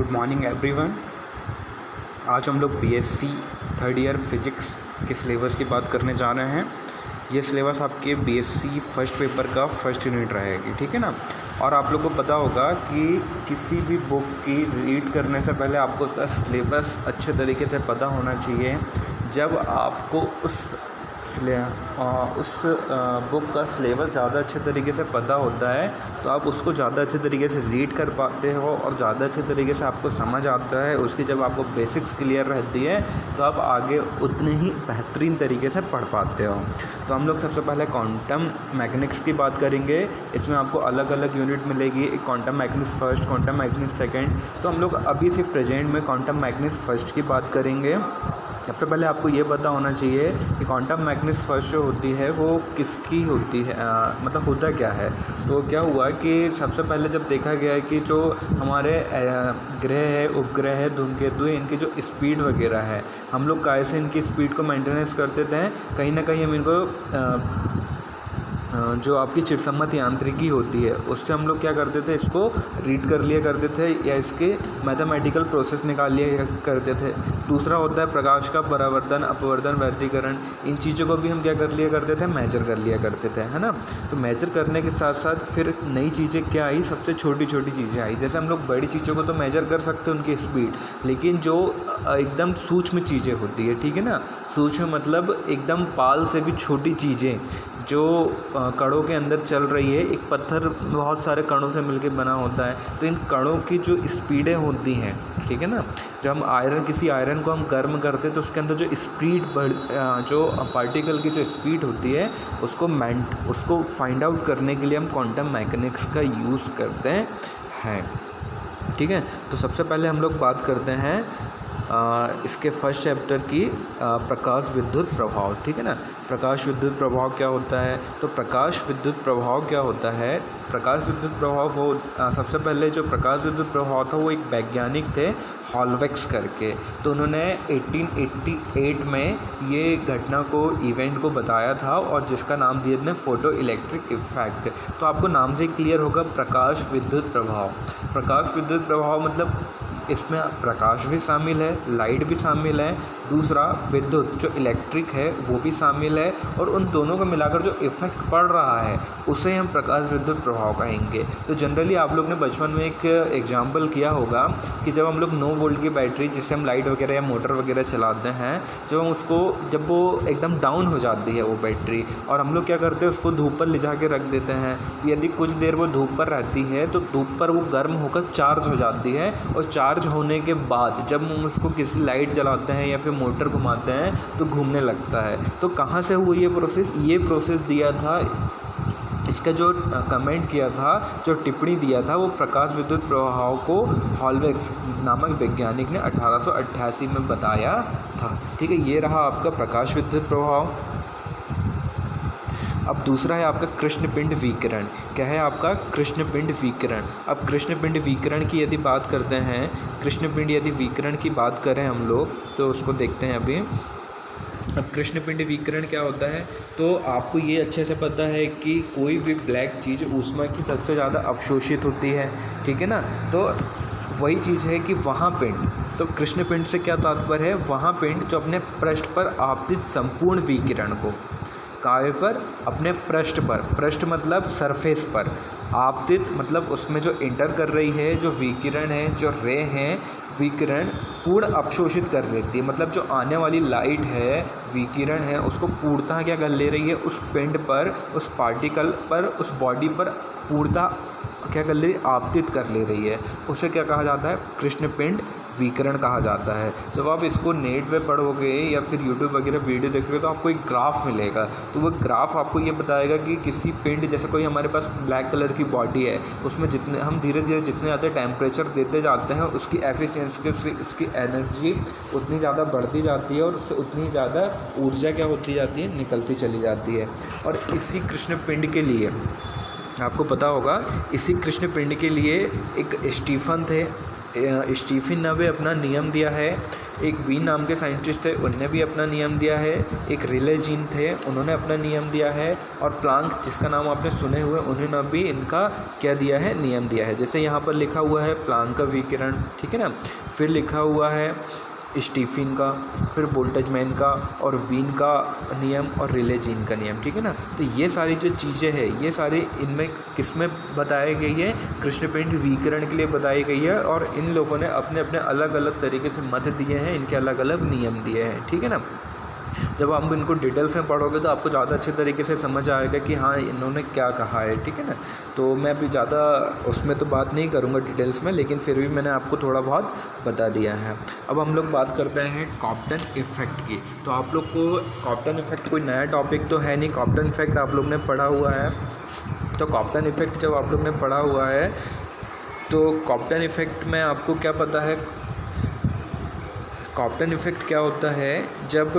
Good morning everyone. आज हम लोग बीएससी थर्ड ईयर फिजिक्स के सिलेबस की बात करने जा रहे हैं। ये सिलेबस आपके बीएससी फर्स्ट पेपर का फर्स्ट यूनिट रहेगी, ठीक है ना। और आप लोग को पता होगा कि किसी भी बुक की रीड करने से पहले आपको उसका सिलेबस अच्छे तरीके से पता होना चाहिए। जब आपको उस बुक का सिलेबस ज़्यादा अच्छे तरीके से पता होता है तो आप उसको ज़्यादा अच्छे तरीके से रीड कर पाते हो और ज़्यादा अच्छे तरीके से आपको समझ आता है। उसकी जब आपको बेसिक्स क्लियर रहती है तो आप आगे उतने ही बेहतरीन तरीके से पढ़ पाते हो। तो हम लोग सबसे पहले क्वांटम मैकेनिक्स की बात करेंगे। इसमें आपको अलग अलग यूनिट मिलेगी, एक quantum mechanics first, quantum mechanics second. तो हम लोग अभी से प्रेजेंट में क्वांटम मैकेनिक्स फर्स्ट की बात करेंगे। सबसे पहले आपको ये पता होना चाहिए कि क्वांटम मैकेनिक्स फर्स्ट जो होती है वो किसकी होती है, मतलब होता क्या है। तो क्या हुआ कि सबसे पहले जब देखा गया है कि जो हमारे ग्रह है, उपग्रह है, धूमकेतु है, इनकी जो स्पीड वगैरह है, हम लोग कैसे इनकी स्पीड को मेंटेनेंस करते थे। कहीं ना कहीं हम इनको जो आपकी चिरसम्मत यांत्रिकी होती है उससे हम लोग क्या करते थे, इसको रीड कर लिया करते थे या इसके मैथमेटिकल प्रोसेस निकाल लिया करते थे। दूसरा होता है प्रकाश का परावर्तन, अपवर्तन, व्यतिकरण। इन चीज़ों को भी हम क्या कर लिया करते थे, मेजर कर लिया करते थे, है ना। तो मेजर करने के साथ साथ फिर नई चीज़ें क्या आई, सबसे छोटी छोटी चीज़ें आई। जैसे हम लोग बड़ी चीज़ों को तो मेजर कर सकते हैं उनकी स्पीड, लेकिन जो एकदम सूक्ष्म चीज़ें होती है, ठीक है ना। सूक्ष्म मतलब एकदम पाल से भी छोटी चीज़ें जो कणों के अंदर चल रही है। एक पत्थर बहुत सारे कणों से मिलकर बना होता है, तो इन कणों की जो स्पीडें होती हैं, ठीक है ना। जब हम किसी आयरन को हम गर्म करते हैं तो उसके अंदर जो स्पीड जो पार्टिकल की जो स्पीड होती है उसको फाइंड आउट करने के लिए हम क्वांटम मैकेनिक्स का यूज़ करते हैं, ठीक है। तो सबसे पहले हम लोग बात करते हैं इसके फर्स्ट चैप्टर की, प्रकाश विद्युत प्रभाव, ठीक है ना। प्रकाश विद्युत प्रभाव क्या होता है, तो प्रकाश विद्युत प्रभाव क्या होता है। प्रकाश विद्युत प्रभाव वो सबसे पहले जो प्रकाश विद्युत प्रभाव था वो एक वैज्ञानिक थे, हॉलवेक्स करके। तो उन्होंने 1888 में ये घटना को, इवेंट को बताया था और जिसका नाम दिया ने फोटो इलेक्ट्रिक इफेक्ट। तो आपको नाम से क्लियर होगा प्रकाश विद्युत प्रभाव। प्रकाश विद्युत प्रभाव मतलब इसमें प्रकाश भी शामिल है, लाइट भी शामिल है, दूसरा विद्युत जो इलेक्ट्रिक है वो भी शामिल है, और उन दोनों का मिलाकर जो इफ़ेक्ट पड़ रहा है उसे हम प्रकाश विद्युत प्रभाव कहेंगे। तो जनरली आप लोग ने बचपन में एक एग्जाम्पल किया होगा कि जब हम लोग 9 वोल्ट की बैटरी जिससे हम लाइट वगैरह या मोटर वगैरह चलाते हैं, जब वो एकदम डाउन हो जाती है वो बैटरी, और हम लोग क्या करते हैं, उसको धूप पर ले जा के रख देते हैं। तो यदि कुछ देर वो धूप पर रहती है तो धूप पर वो गर्म होकर चार्ज हो जाती है, और चार्ज होने के बाद जब हम उसको किसी लाइट जलाते हैं या फिर मोटर घुमाते हैं तो घूमने लगता है। तो कहाँ से हुआ ये प्रोसेस दिया था, इसका जो कमेंट किया था, जो टिप्पणी दिया था, वो प्रकाश विद्युत प्रभाव को हॉलवेक्स नामक वैज्ञानिक ने 1888 में बताया था, ठीक है। ये रहा आपका प्रकाश विद्युत प्रभाव। अब दूसरा है आपका कृष्णपिंड विकिरण। क्या है आपका कृष्णपिंड विकिरण। अब कृष्णपिंड विकिरण की यदि बात करते हैं, कृष्णपिंड यदि विकिरण की बात करें हम लोग तो उसको देखते हैं अभी। अब कृष्णपिंड विकिरण क्या होता है, तो आपको ये अच्छे से पता है कि कोई भी ब्लैक चीज़ ऊष्मा की सबसे ज़्यादा अवशोषित होती है, ठीक है ना। तो वही चीज़ है कि वहाँ पिंड, तो कृष्णपिंड से क्या तात्पर्य है, वहाँ पिंड जो अपने पृष्ठ पर आपतित संपूर्ण विकिरण को, कार्य पर, अपने पृष्ठ पर, पृष्ठ मतलब सरफेस पर, आपतित मतलब उसमें जो इंटर कर रही है, जो विकिरण है, जो रे हैं, विकिरण पूर्ण अवशोषित कर लेती है। मतलब जो आने वाली लाइट है, विकिरण है, उसको पूर्णतः क्या कर ले रही है, उस पिंड पर, उस पार्टिकल पर, उस बॉडी पर पूर्णतः क्या कर ले रही है, आपतित कर ले रही है। उसे क्या कहा जाता है, कृष्णपिंड विकिरण कहा जाता है। जब आप इसको नेट पे पढ़ोगे या फिर यूट्यूब वगैरह वीडियो देखोगे तो आपको एक ग्राफ मिलेगा। तो वो ग्राफ आपको ये बताएगा कि किसी पिंड, जैसे कोई हमारे पास ब्लैक कलर की बॉडी है, उसमें जितने हम धीरे धीरे जितने ज़्यादा टेम्परेचर देते जाते हैं उसकी एफिशिएंसी, उसकी एनर्जी उतनी ज़्यादा बढ़ती जाती है और उससे उतनी ज़्यादा ऊर्जा क्या होती जाती है, निकलती चली जाती है। और इसी कृष्णपिंड के लिए आपको पता होगा, इसी कृष्णपिंड के लिए एक स्टीफन थे, स्टीफन ने भी अपना नियम दिया है, एक बीन नाम के साइंटिस्ट थे उनने भी अपना नियम दिया है, एक रिले जीन थे उन्होंने अपना नियम दिया है, और प्लांक जिसका नाम आपने सुने हुए उन्होंने भी इनका क्या दिया है, नियम दिया है। जैसे यहाँ पर लिखा हुआ है प्लांक का विकिरण, ठीक है ना, फिर लिखा हुआ है स्टीफन का, फिर बोल्ट्जमैन का और वीन का नियम और रिले जीन का नियम, ठीक है ना। तो ये सारी जो चीज़ें हैं ये सारी इनमें किस में बताई गई है, कृष्णपिंड विकिरण के लिए बताई गई है, और इन लोगों ने अपने अपने अलग अलग तरीके से मत दिए हैं, इनके अलग अलग नियम दिए हैं, ठीक है ना। जब आप इनको डिटेल्स में पढ़ोगे तो आपको ज़्यादा अच्छे तरीके से समझ आएगा कि हाँ इन्होंने क्या कहा है, ठीक है ना। तो मैं अभी ज़्यादा उसमें तो बात नहीं करूँगा डिटेल्स में, लेकिन फिर भी मैंने आपको थोड़ा बहुत बता दिया है। अब हम लोग बात करते हैं कॉप्टन इफ़ेक्ट की। तो आप लोग को कॉप्टन इफ़ेक्ट कोई नया टॉपिक तो है नहीं, कॉप्टन इफ़ेक्ट आप लोग ने पढ़ा हुआ है। तो कॉप्टन इफ़ेक्ट जब आप लोग ने पढ़ा हुआ है तो कॉप्टन इफ़ेक्ट में आपको क्या पता है, कॉप्टन इफ़ेक्ट क्या होता है, जब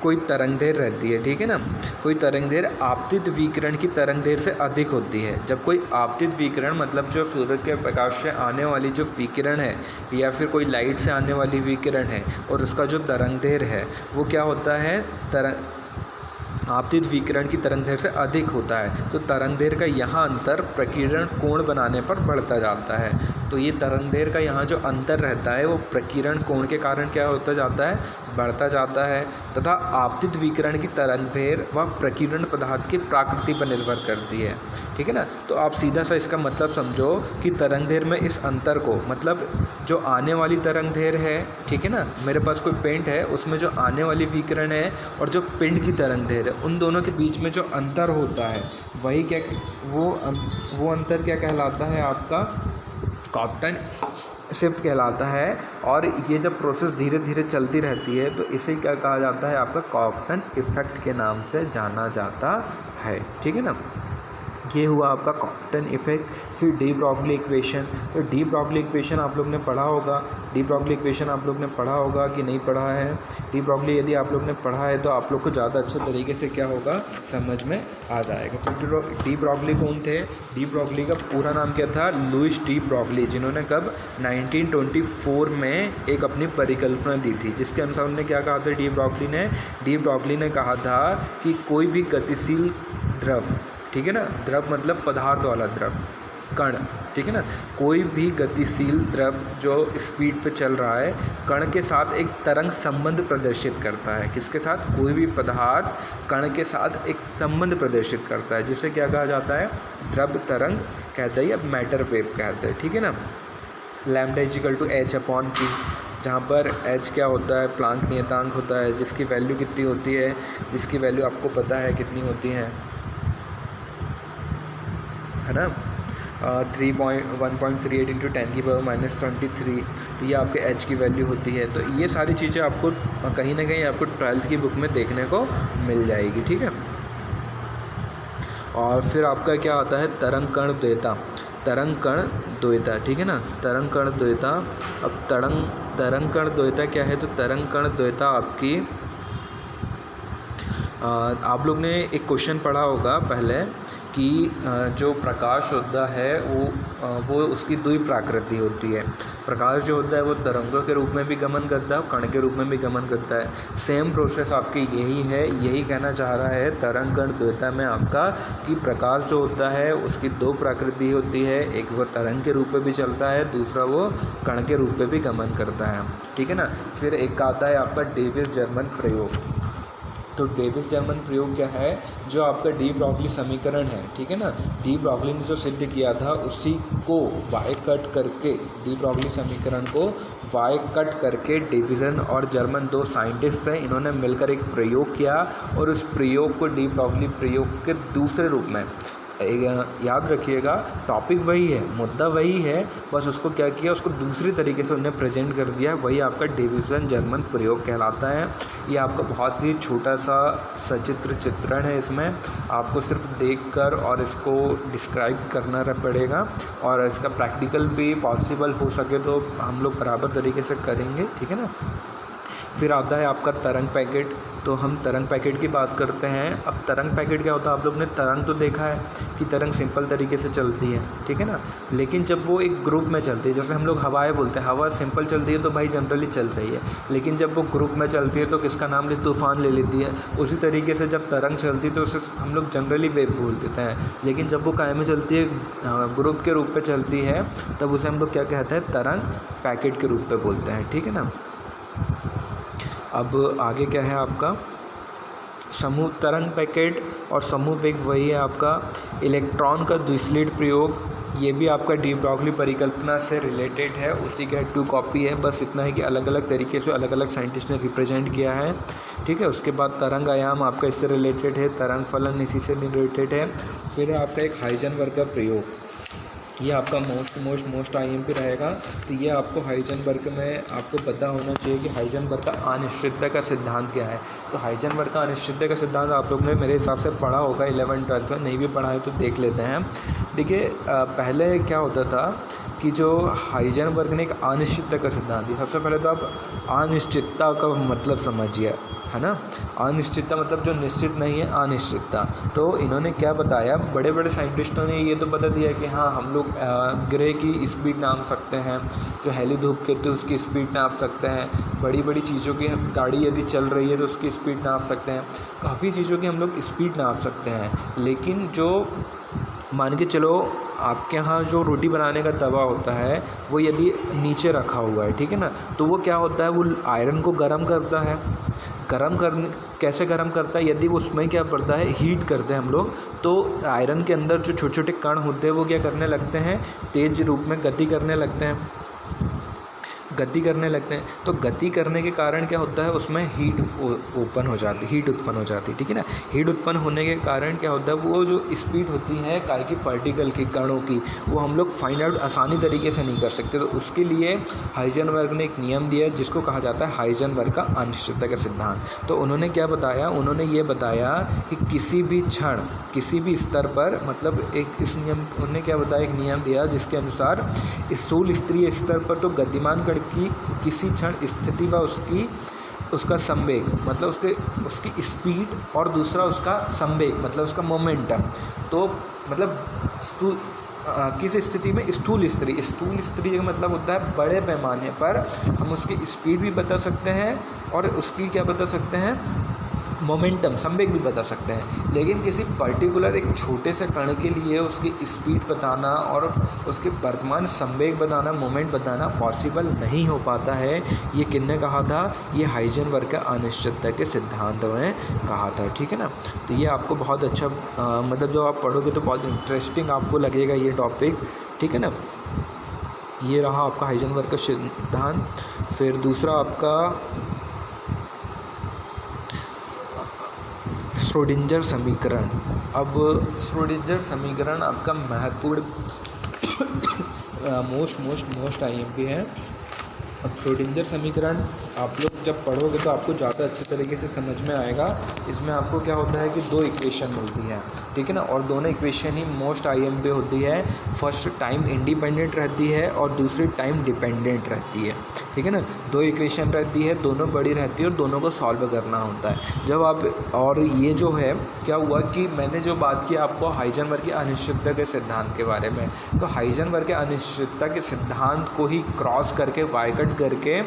कोई तरंगदैर्घ्य रहती है, ठीक है ना, कोई तरंगदैर्घ्य आपतित विकिरण की तरंगदैर्घ्य से अधिक होती है। जब कोई आपतित विकिरण मतलब जो सूरज के प्रकाश से आने वाली जो विकिरण है या फिर कोई लाइट से आने वाली विकिरण है और उसका जो तरंगदैर्घ्य है वो क्या होता है, आपतित विकिरण की तरंगदैर्घ्य से अधिक होता है, तो तरंगदैर्घ्य का यहाँ अंतर प्रकीर्णन कोण बनाने पर बढ़ता जाता है। तो ये तरंगदैर्घ्य का यहाँ जो अंतर रहता है वो प्रकीर्णन कोण के कारण क्या होता जाता है, बढ़ता जाता है, तथा आपतित विकिरण की तरंगदैर्घ्य व प्रकीर्णन पदार्थ की प्रकृति पर निर्भर करती है, ठीक है ना। तो आप सीधा सा इसका मतलब समझो कि तरंगदैर्घ्य में इस अंतर को, मतलब जो आने वाली तरंगदैर्घ्य है, ठीक है ना, मेरे पास कोई पेंट है उसमें जो आने वाली विकिरण है और जो पिंड की तरंगदैर्घ्य है उन दोनों के बीच में जो अंतर होता है वही क्या, वो अंतर क्या कहलाता है, आपका कॉप्टन शिफ्ट कहलाता है। और ये जब प्रोसेस धीरे धीरे चलती रहती है तो इसे क्या कहा जाता है, आपका कॉप्टन इफ़ेक्ट के नाम से जाना जाता है, ठीक है ना। ये हुआ आपका कॉप्टन इफ़ेक्ट। फिर डी ब्रॉगली इक्वेशन। तो डी ब्रॉगली इक्वेशन आप लोग ने पढ़ा होगा, डी ब्रॉगली इक्वेशन आप लोग ने पढ़ा होगा कि नहीं पढ़ा है। डी ब्रॉगली यदि आप लोग ने पढ़ा है तो आप लोग को ज़्यादा अच्छे तरीके से क्या होगा, समझ में आ जाएगा। तो डी ब्रॉगली कौन थे, डी ब्रॉगली का पूरा नाम क्या था, लुइस डी ब्रॉगली, जिन्होंने कब 1924 में एक अपनी परिकल्पना दी थी, जिसके अनुसार उन्होंने क्या कहा था, डी ब्रॉगली ने कहा था कि कोई भी गतिशील द्रव, ठीक है ना, द्रव मतलब पदार्थ वाला द्रव, कण, ठीक है ना, कोई भी गतिशील द्रव जो स्पीड पे चल रहा है कण के साथ एक तरंग संबंध प्रदर्शित करता है। किसके साथ, कोई भी पदार्थ कण के साथ एक संबंध प्रदर्शित करता है, जिसे क्या कहा जाता है, द्रव तरंग कहते हैं या मैटर वेव कहते हैं, ठीक है ना। लैम्डा इक्वल टू h/p, जहाँ पर h क्या होता है, प्लांक नियतांक होता है, जिसकी वैल्यू कितनी होती है, जिसकी वैल्यू आपको पता है कितनी होती है ना, 1.38 × 10⁻⁻23। तो ये आपके h की वैल्यू होती है। तो ये सारी चीज़ें आपको कहीं ना कहीं आपको 12th की बुक में देखने को मिल जाएगी, ठीक है। और फिर आपका क्या आता है, तरंग कण द्वैता, तरंग कण द्वैता, ठीक है ना, तरंग कण द्वैता। अब तरंग कण द्वैता क्या है, तो तरंग कण द्वैता आपकी आप लोग ने एक क्वेश्चन पढ़ा होगा पहले कि जो प्रकाश होता है वो उसकी दुई प्रकृति होती है। प्रकाश जो होता है वो तरंगों के रूप में भी गमन करता है और कण के रूप में भी गमन करता है। सेम प्रोसेस आपकी यही है, यही कहना चाह रहा है तरंग कण द्वैता में आपका, कि प्रकाश जो होता है उसकी दो प्रकृति होती है, एक वो तरंग के रूप में भी चलता है, दूसरा वो कण के रूप में भी गमन करता है, ठीक है ना। फिर एक आता है आपका डेविस जर्मन प्रयोग। तो डेविस जर्मन प्रयोग क्या है, जो आपका डी ब्रॉगली समीकरण है, ठीक है ना, डी ब्रॉगली ने जो सिद्ध किया था उसी को वाई कट करके, डी ब्रॉगली समीकरण को वाई कट करके डेविसन और जर्मन दो साइंटिस्ट हैं, इन्होंने मिलकर एक प्रयोग किया और उस प्रयोग को डी ब्रॉगली प्रयोग के दूसरे रूप में, याद रखिएगा टॉपिक वही है, मुद्दा वही है, बस उसको क्या किया, उसको दूसरी तरीके से उन्हें प्रेजेंट कर दिया, वही आपका डेविसन जर्मन प्रयोग कहलाता है। ये आपका बहुत ही छोटा सा सचित्र चित्रण है, इसमें आपको सिर्फ देखकर और इसको डिस्क्राइब करना पड़ेगा, और इसका प्रैक्टिकल भी पॉसिबल हो सके तो हम लोग बराबर तरीके से करेंगे, ठीक है ना। फिर आता है आपका तरंग पैकेट। तो हम तरंग पैकेट की बात करते हैं। अब तरंग पैकेट क्या होता है, आप लोग ने तरंग तो देखा है कि तरंग सिंपल तरीके से चलती है, ठीक है ना, लेकिन जब वो एक ग्रुप में चलती है, जैसे हम लोग हवाएं बोलते हैं, हवा सिंपल चलती है तो भाई जनरली चल रही है, लेकिन जब वो ग्रुप में चलती है तो किसका नाम ले, तूफान ले लेती है। उसी तरीके से जब तरंग चलती है तो उसे हम लोग जनरली वेव बोल देते हैं, लेकिन जब वो कायमी चलती है, ग्रुप के रूप में चलती है, तब उसे हम लोग क्या कहते हैं, तरंग पैकेट के रूप में बोलते हैं, ठीक है ना। अब आगे क्या है आपका समूह तरंग पैकेट और समूह वेग, वही है आपका इलेक्ट्रॉन का द्विस्लिट प्रयोग। ये भी आपका डी ब्रॉगली परिकल्पना से रिलेटेड है, उसी का 2 कॉपी है, बस इतना है कि अलग अलग तरीके से अलग अलग साइंटिस्ट ने रिप्रेजेंट किया है, ठीक है। उसके बाद तरंग आयाम आपका इससे रिलेटेड है, तरंग फलन इसी से रिलेटेड है। फिर आपका एक हाइजेनबर्ग का प्रयोग, ये आपका मोस्ट IMP रहेगा। तो ये आपको हाइजेनबर्ग में आपको पता होना चाहिए कि हाइजेनबर्ग का अनिश्चितता का सिद्धांत क्या है। तो हाइजेनबर्ग का अनिश्चितता का सिद्धांत आप लोग ने मेरे हिसाब से पढ़ा होगा 11-12 में, नहीं भी पढ़ा है तो देख लेते हैं। देखिए पहले क्या होता था कि जो हाइजेनबर्ग ने एक अनिश्चितता का सिद्धांत दिया। सबसे पहले तो आप अनिश्चितता का मतलब समझिए, है ना। अनिश्चितता मतलब जो निश्चित नहीं है, अनिश्चितता। तो इन्होंने क्या बताया, बड़े बड़े साइंटिस्टों ने ये तो बता दिया कि हाँ हम लोग ग्रह की स्पीड नाप सकते हैं, जो हेली धूमकेतु उसकी स्पीड नाप सकते हैं, बड़ी बड़ी चीज़ों की गाड़ी यदि चल रही है तो उसकी स्पीड नाप सकते हैं, काफ़ी चीज़ों की हम लोग स्पीड नाप सकते हैं। लेकिन जो मान के चलो आपके यहाँ जो रोटी बनाने का तवा होता है वो यदि नीचे रखा हुआ है, ठीक है ना, तो वो क्या होता है, वो आयरन को गर्म करता है। कैसे गर्म करता है, यदि वो उसमें क्या पड़ता है, हीट करते हैं हम लोग, तो आयरन के अंदर जो छोटे छोटे कण होते हैं वो क्या करने लगते हैं, तेज रूप में गति करने लगते हैं। तो गति करने के कारण क्या होता है, उसमें हीट उत्पन्न हो जाती है, ठीक है ना। हीट उत्पन्न होने के कारण क्या होता है, वो जो स्पीड होती है काय की पार्टिकल की, कणों की, वो हम लोग फाइंड आउट आसानी तरीके से नहीं कर सकते। तो उसके लिए हाइजेनबर्ग ने एक नियम दिया है जिसको कहा जाता है हाइजेनबर्ग का अनिश्चितता का सिद्धांत। तो उन्होंने क्या बताया, उन्होंने ये बताया कि किसी भी क्षण किसी भी स्तर पर, मतलब एक इस नियम, उन्होंने क्या बताया, एक नियम दिया जिसके अनुसार स्थूल स्तरीय स्तर पर तो गतिमान कण की किसी क्षण स्थिति व उसका संवेग, मतलब उसकी स्पीड, और दूसरा उसका संवेग मतलब उसका मोमेंटम। तो मतलब किस स्थिति में, स्थूल स्तरीय का मतलब होता है बड़े पैमाने पर हम उसकी स्पीड भी बता सकते हैं और उसकी क्या बता सकते हैं, मोमेंटम, संवेग भी बता सकते हैं। लेकिन किसी पर्टिकुलर एक छोटे से कण के लिए उसकी स्पीड बताना और उसके वर्तमान संवेग बताना, मोमेंट बताना पॉसिबल नहीं हो पाता है। ये किसने कहा था, ये हाइजेनबर्ग के अनिश्चितता के सिद्धांत ने कहा था, ठीक है ना। तो ये आपको बहुत अच्छा मतलब जो आप पढ़ोगे तो बहुत इंटरेस्टिंग आपको लगेगा ये टॉपिक, ठीक है ना। ये रहा आपका हाइजेनबर्ग का सिद्धांत। फिर दूसरा आपका श्रोडिंगर समीकरण। अब श्रोडिंगर समीकरण आपका महत्वपूर्ण मोस्ट IMP है। अब श्रोडिंगर समीकरण आप लोग जब पढ़ोगे तो आपको ज़्यादा अच्छे तरीके से समझ में आएगा। इसमें आपको क्या होता है कि 2 इक्वेशन मिलती है, ठीक है ना, और दोनों इक्वेशन ही मोस्ट IMP होती है। फर्स्ट टाइम इंडिपेंडेंट रहती है और दूसरी टाइम डिपेंडेंट रहती है, ठीक है ना। 2 इक्वेशन रहती है, दोनों बड़ी रहती है और दोनों को सॉल्व करना होता है जब आप। और ये जो है क्या हुआ कि मैंने जो बात की आपको हाइजेनबर्ग की अनिश्चितता के सिद्धांत के बारे में, तो हाइजेनबर्ग के अनिश्चितता के सिद्धांत को ही क्रॉस करके बाइकट करके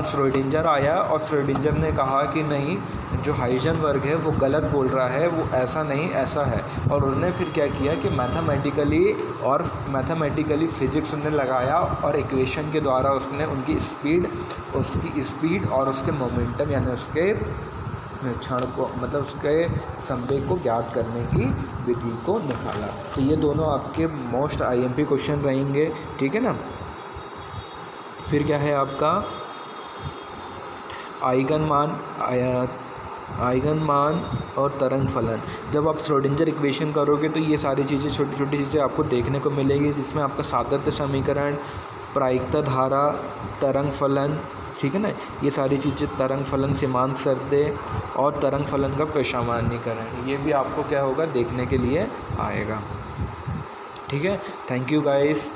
श्रोडिंगर आया और श्रोडिंगर ने कहा कि नहीं, जो हाइजेनबर्ग है वो गलत बोल रहा है, वो ऐसा नहीं ऐसा है। और उन्होंने फिर क्या किया कि मैथमेटिकली फिजिक्स उन्होंने लगाया और इक्वेशन के द्वारा उसने उसकी स्पीड और उसके मोमेंटम यानी उसके क्षण को, मतलब उसके संवेग को ज्ञात करने की विधि को निकाला। तो ये दोनों आपके मोस्ट IMP क्वेश्चन रहेंगे, ठीक है ना। फिर क्या है आपका आइगन मान और तरंग फलन। जब आप श्रोडिंगर इक्वेशन करोगे तो ये सारी चीज़ें, छोटी छोटी चीज़ें आपको देखने को मिलेगी, जिसमें आपका सातत्य समीकरण, प्रायिकता धारा, तरंग फलन, ठीक है ना, ये सारी चीज़ें, तरंग फलन, सीमांत शर्तें और तरंग फलन का पेशमानीकरण, ये भी आपको क्या होगा देखने के लिए आएगा, ठीक है। Thank you guys.